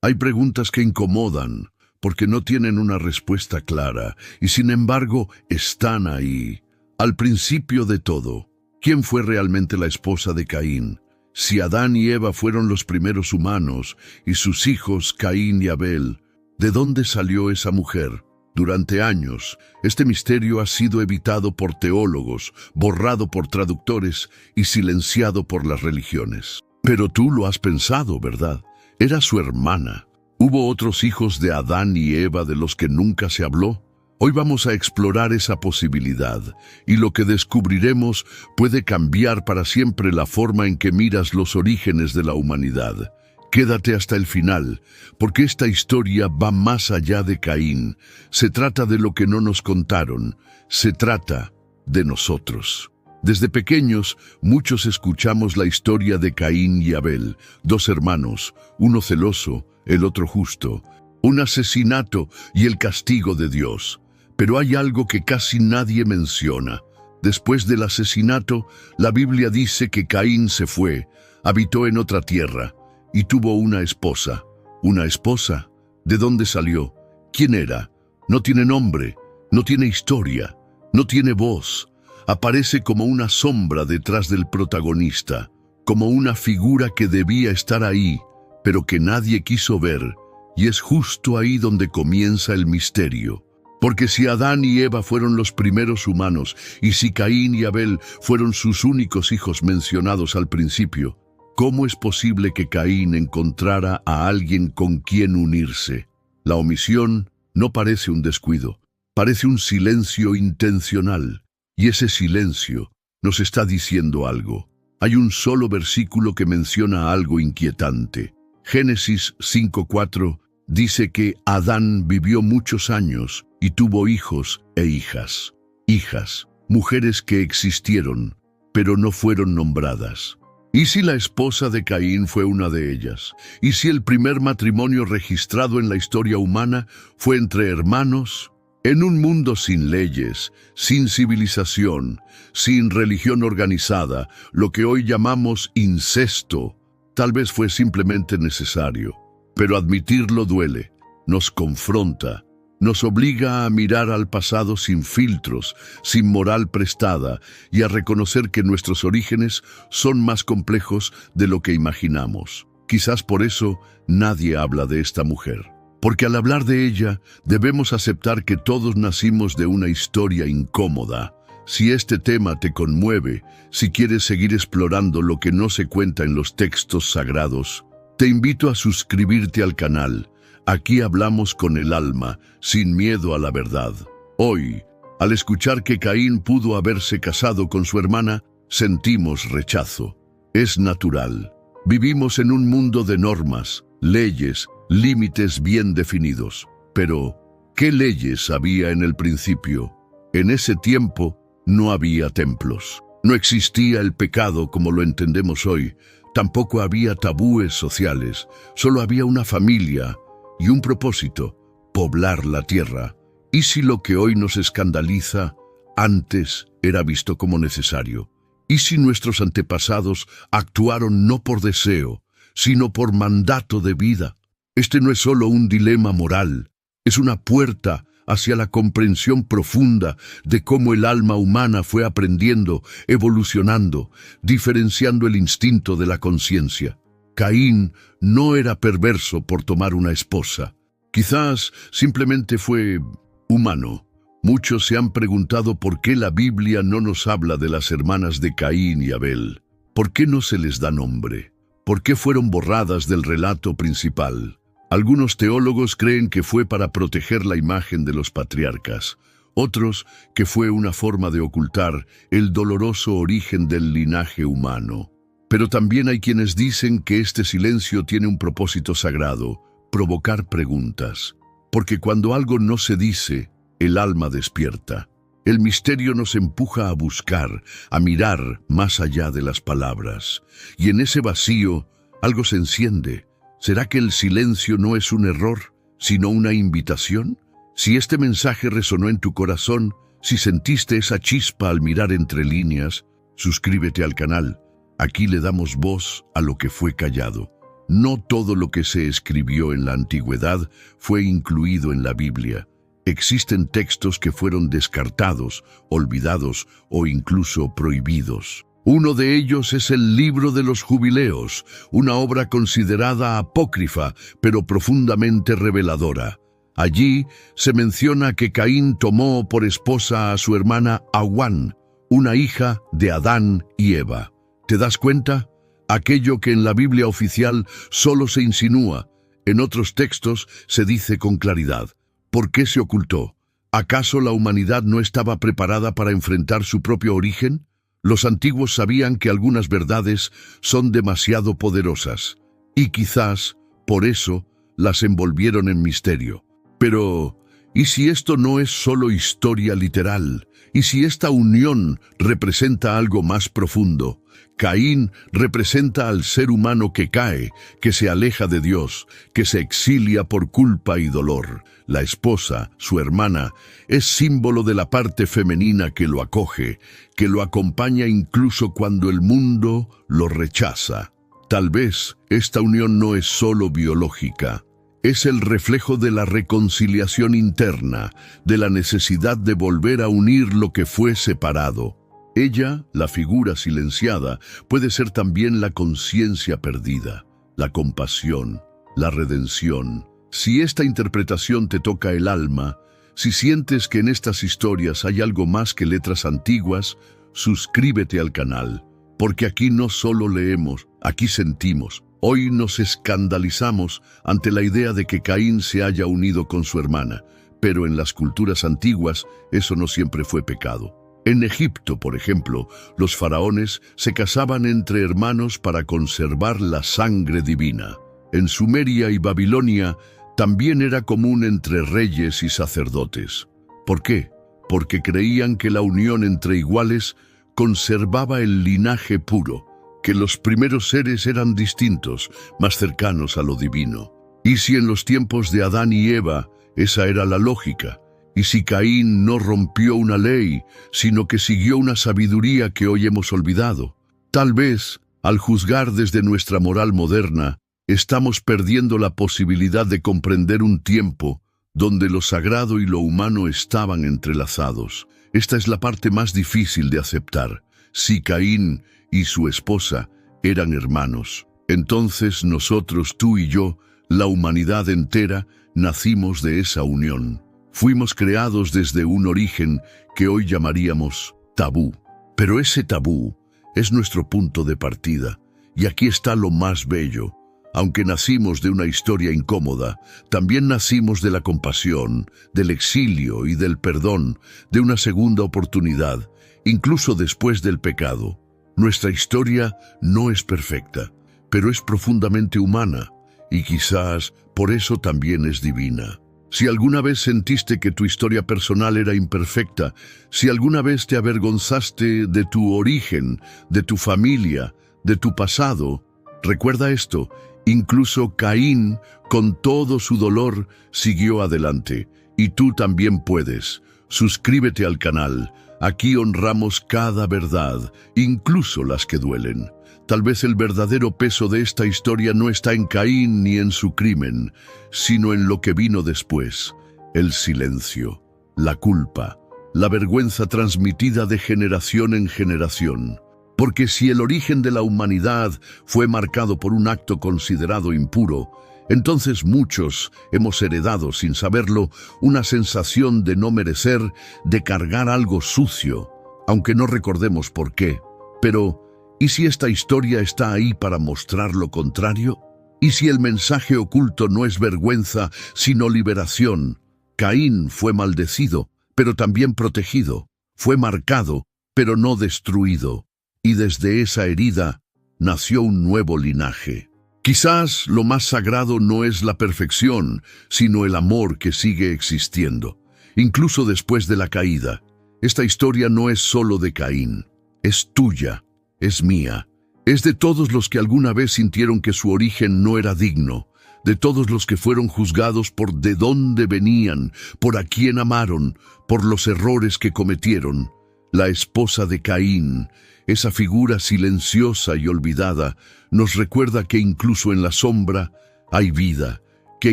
Hay preguntas que incomodan porque no tienen una respuesta clara y sin embargo están ahí. Al principio de todo, ¿quién fue realmente la esposa de Caín? Si Adán y Eva fueron los primeros humanos y sus hijos Caín y Abel, ¿de dónde salió esa mujer? Durante años, este misterio ha sido evitado por teólogos, borrado por traductores y silenciado por las religiones. Pero tú lo has pensado, ¿verdad? Era su hermana. ¿Hubo otros hijos de Adán y Eva de los que nunca se habló? Hoy vamos a explorar esa posibilidad, y lo que descubriremos puede cambiar para siempre la forma en que miras los orígenes de la humanidad. Quédate hasta el final, porque esta historia va más allá de Caín. Se trata de lo que no nos contaron, se trata de nosotros. Desde pequeños, muchos escuchamos la historia de Caín y Abel, dos hermanos, uno celoso, el otro justo, un asesinato y el castigo de Dios. Pero hay algo que casi nadie menciona. Después del asesinato, la Biblia dice que Caín se fue, habitó en otra tierra y tuvo una esposa. ¿Una esposa? ¿De dónde salió? ¿Quién era? No tiene nombre, no tiene historia, no tiene voz. Aparece como una sombra detrás del protagonista, como una figura que debía estar ahí, pero que nadie quiso ver, y es justo ahí donde comienza el misterio. Porque si Adán y Eva fueron los primeros humanos, y si Caín y Abel fueron sus únicos hijos mencionados al principio, ¿cómo es posible que Caín encontrara a alguien con quien unirse? La omisión no parece un descuido, parece un silencio intencional, y ese silencio nos está diciendo algo. Hay un solo versículo que menciona algo inquietante. Génesis 5:4 dice que Adán vivió muchos años y tuvo hijos e hijas. Hijas, mujeres que existieron, pero no fueron nombradas. ¿Y si la esposa de Caín fue una de ellas? ¿Y si el primer matrimonio registrado en la historia humana fue entre hermanos? En un mundo sin leyes, sin civilización, sin religión organizada, lo que hoy llamamos incesto, tal vez fue simplemente necesario. Pero admitirlo duele, nos confronta, nos obliga a mirar al pasado sin filtros, sin moral prestada, y a reconocer que nuestros orígenes son más complejos de lo que imaginamos. Quizás por eso nadie habla de esta mujer. Porque al hablar de ella, debemos aceptar que todos nacimos de una historia incómoda. Si este tema te conmueve, si quieres seguir explorando lo que no se cuenta en los textos sagrados, te invito a suscribirte al canal. Aquí hablamos con el alma, sin miedo a la verdad. Hoy, al escuchar que Caín pudo haberse casado con su hermana, sentimos rechazo. Es natural. Vivimos en un mundo de normas, leyes, límites bien definidos. Pero, ¿qué leyes había en el principio? En ese tiempo no había templos. No existía el pecado como lo entendemos hoy. Tampoco había tabúes sociales. Solo había una familia y un propósito: poblar la tierra. ¿Y si lo que hoy nos escandaliza antes era visto como necesario? ¿Y si nuestros antepasados actuaron no por deseo, sino por mandato de vida? Este no es solo un dilema moral, es una puerta hacia la comprensión profunda de cómo el alma humana fue aprendiendo, evolucionando, diferenciando el instinto de la conciencia. Caín no era perverso por tomar una esposa. Quizás simplemente fue humano. Muchos se han preguntado por qué la Biblia no nos habla de las hermanas de Caín y Abel. ¿Por qué no se les da nombre? ¿Por qué fueron borradas del relato principal? Algunos teólogos creen que fue para proteger la imagen de los patriarcas. Otros que fue una forma de ocultar el doloroso origen del linaje humano. Pero también hay quienes dicen que este silencio tiene un propósito sagrado: provocar preguntas. Porque cuando algo no se dice, el alma despierta. El misterio nos empuja a buscar, a mirar más allá de las palabras. Y en ese vacío, algo se enciende. ¿Será que el silencio no es un error, sino una invitación? Si este mensaje resonó en tu corazón, si sentiste esa chispa al mirar entre líneas, suscríbete al canal. Aquí le damos voz a lo que fue callado. No todo lo que se escribió en la antigüedad fue incluido en la Biblia. Existen textos que fueron descartados, olvidados o incluso prohibidos. Uno de ellos es el Libro de los Jubileos, una obra considerada apócrifa, pero profundamente reveladora. Allí se menciona que Caín tomó por esposa a su hermana Awan, una hija de Adán y Eva. ¿Te das cuenta? Aquello que en la Biblia oficial solo se insinúa, en otros textos se dice con claridad. ¿Por qué se ocultó? ¿Acaso la humanidad no estaba preparada para enfrentar su propio origen? Los antiguos sabían que algunas verdades son demasiado poderosas, y quizás, por eso, las envolvieron en misterio. Pero, ¿y si esto no es solo historia literal? ¿Y si esta unión representa algo más profundo? Caín representa al ser humano que cae, que se aleja de Dios, que se exilia por culpa y dolor. La esposa, su hermana, es símbolo de la parte femenina que lo acoge, que lo acompaña incluso cuando el mundo lo rechaza. Tal vez esta unión no es solo biológica. Es el reflejo de la reconciliación interna, de la necesidad de volver a unir lo que fue separado. Ella, la figura silenciada, puede ser también la conciencia perdida, la compasión, la redención. Si esta interpretación te toca el alma, si sientes que en estas historias hay algo más que letras antiguas, suscríbete al canal, porque aquí no solo leemos, aquí sentimos. Hoy nos escandalizamos ante la idea de que Caín se haya unido con su hermana, pero en las culturas antiguas eso no siempre fue pecado. En Egipto, por ejemplo, los faraones se casaban entre hermanos para conservar la sangre divina. En Sumeria y Babilonia también era común entre reyes y sacerdotes. ¿Por qué? Porque creían que la unión entre iguales conservaba el linaje puro, que los primeros seres eran distintos, más cercanos a lo divino. Y si en los tiempos de Adán y Eva esa era la lógica, y si Caín no rompió una ley, sino que siguió una sabiduría que hoy hemos olvidado, tal vez, al juzgar desde nuestra moral moderna, estamos perdiendo la posibilidad de comprender un tiempo donde lo sagrado y lo humano estaban entrelazados. Esta es la parte más difícil de aceptar. Si Caín y su esposa eran hermanos, entonces nosotros, tú y yo, la humanidad entera, nacimos de esa unión. Fuimos creados desde un origen que hoy llamaríamos tabú. Pero ese tabú es nuestro punto de partida, y aquí está lo más bello. Aunque nacimos de una historia incómoda, también nacimos de la compasión, del exilio y del perdón, de una segunda oportunidad, incluso después del pecado. Nuestra historia no es perfecta, pero es profundamente humana, y quizás por eso también es divina. Si alguna vez sentiste que tu historia personal era imperfecta, si alguna vez te avergonzaste de tu origen, de tu familia, de tu pasado, recuerda esto: incluso Caín, con todo su dolor, siguió adelante, y tú también puedes. Suscríbete al canal. Aquí honramos cada verdad, incluso las que duelen. Tal vez el verdadero peso de esta historia no está en Caín ni en su crimen, sino en lo que vino después: el silencio, la culpa, la vergüenza transmitida de generación en generación. Porque si el origen de la humanidad fue marcado por un acto considerado impuro, entonces muchos hemos heredado, sin saberlo, una sensación de no merecer, de cargar algo sucio, aunque no recordemos por qué. Pero, ¿y si esta historia está ahí para mostrar lo contrario? ¿Y si el mensaje oculto no es vergüenza, sino liberación? Caín fue maldecido, pero también protegido. Fue marcado, pero no destruido. Y desde esa herida nació un nuevo linaje. Quizás lo más sagrado no es la perfección, sino el amor que sigue existiendo, incluso después de la caída. Esta historia no es solo de Caín, es tuya, es mía, es de todos los que alguna vez sintieron que su origen no era digno, de todos los que fueron juzgados por de dónde venían, por a quién amaron, por los errores que cometieron. La esposa de Caín, esa figura silenciosa y olvidada, nos recuerda que incluso en la sombra hay vida, que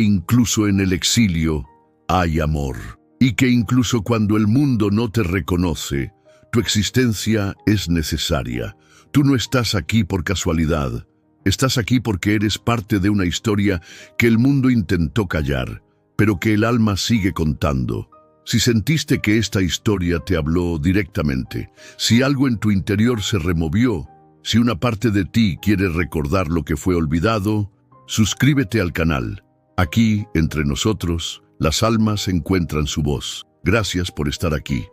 incluso en el exilio hay amor, y que incluso cuando el mundo no te reconoce, tu existencia es necesaria. Tú no estás aquí por casualidad, estás aquí porque eres parte de una historia que el mundo intentó callar, pero que el alma sigue contando. Si sentiste que esta historia te habló directamente, si algo en tu interior se removió, si una parte de ti quiere recordar lo que fue olvidado, suscríbete al canal. Aquí, entre nosotros, las almas encuentran su voz. Gracias por estar aquí.